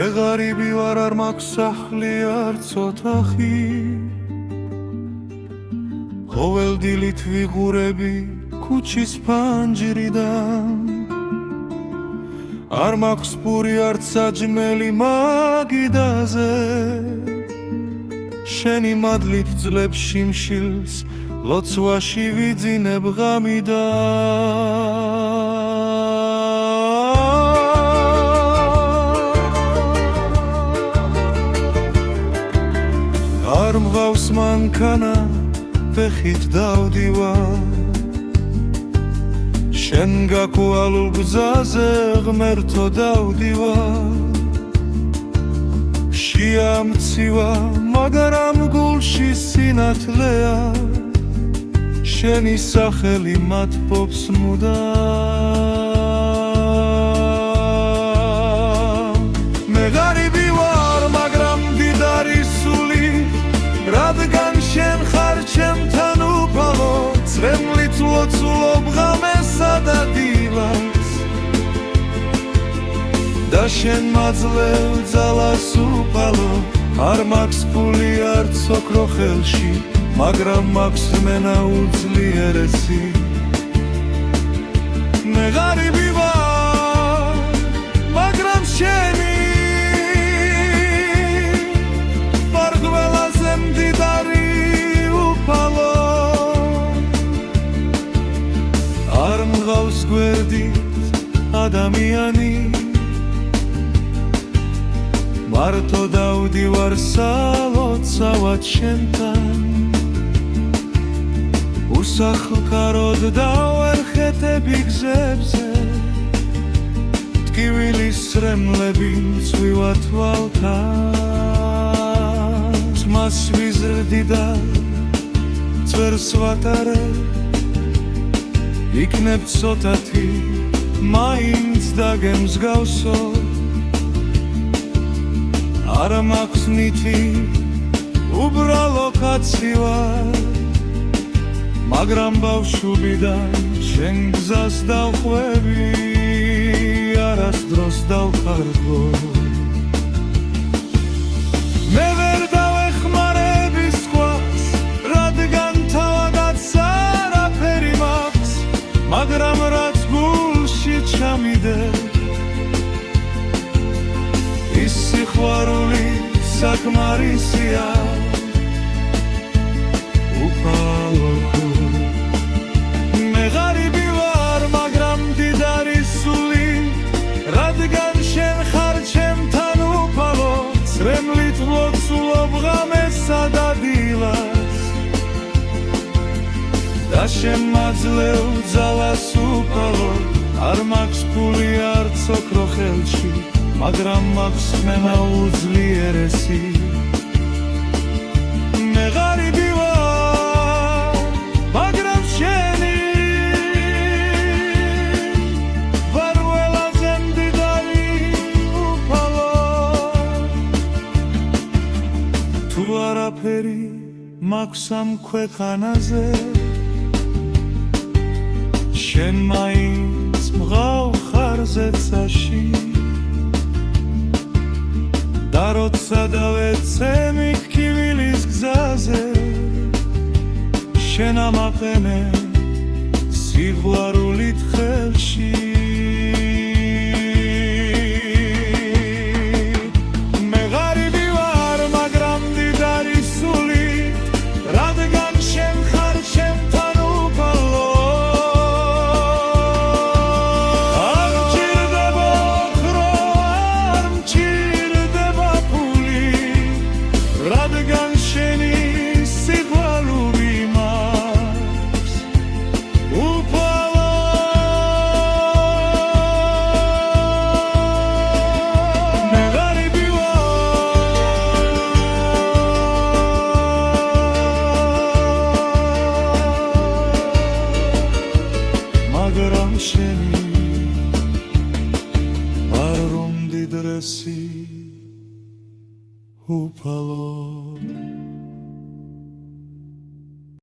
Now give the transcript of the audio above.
მე ღარიბი ვარ, არ მაქვს სახლი, არც ოთახი, ყოველ დილით ვიღურები ქუჩის ფანჯრიდან, არ მაქვს პური, არც საჯმელი მაგიდაზე, შენი მადლით ძლებ შიმშილს, ლოცვაში ვიძინებ ღამიდან. არ მღავს მანქანა, ფეხით დავდივარ, შენ გაკვალულ გზაზე ღმერთო დავდივარ, შეამცივა, მაგრამ გულში სინათლეა, შენი სახელი მათბობს მუდამ. მე ღარიბი ვარ, მაგრამ მდიდარი სული, რადგან შენ ხარ ჩემთან უფალო, წრემლით ლოცულობ ღამესა და დილას, და შენ მაძლევ ძალას უფალო, არ მაქვს ფული, არც ოქრო ხელში, მაგრამ მაქვს რმენა უძლიერესი. მე ღარიბი ვარ, მაგრამ შენი ვარ ყველაზე მდიდარი უფალო. არ მღავს გვერდით ადამიანი, მარტო დავდივარ სალოცავად შენთან, უსახლკაროდ დავერხეთები გზებზე, ტკივილის სრემლები მწვივა თვალთან, თმას ვიზრდი და წვერს ვატარებ, იქნებ ცოტათი, მაინც დაგემსგავსო, არ მაქვს ნითი, უბრალო კაცი ვარ, მაგრამ ბავშვობიდან შენ გზას დავყვები, არასდროს დავხარგო. მე ვერ დავეხმარები სხვას, რადგან თავადაც არაფერი მაქვს, მაგრამ რაც გულში ჩამიდევ, ის სიყვარული საკმარისია უფალო. მე ღარიბი ვარ, მაგრამ მდიდარი სული, რადგან შენ ხარ ჩემთან უფალო, წრემლით ლოცულობ ღამესა და დილას, და შენ მაძლევ ძალას უფალო, არ მაქვს ფული, არც ოქრო ხელში, მაგრამ მაქვს რმენა უძლიერესი. მე ღარიბი ვარ, მაგრამ შენი ვარ ყველაზე მდიდარი უფალო. თუ არაფერი მაქვს ამ ქვეყანაზე, შენ მაინც მღავ ხარ ზეცაში, და როცა დავეცემი ტკივილის გზაზე, შენ ამაყენე სიყვარულით ხელში. მე ღარიბი ვარ, მაგრამ მდიდარი სული, რადგან შენ ხარ ჩემთან უფალო. არ მჭირდება ოქრო, არ მჭირდება ფული, რადგან შენი სიყვარული მაქვს უფალო. მე ღარიბი ვარ, მაგრამ შენი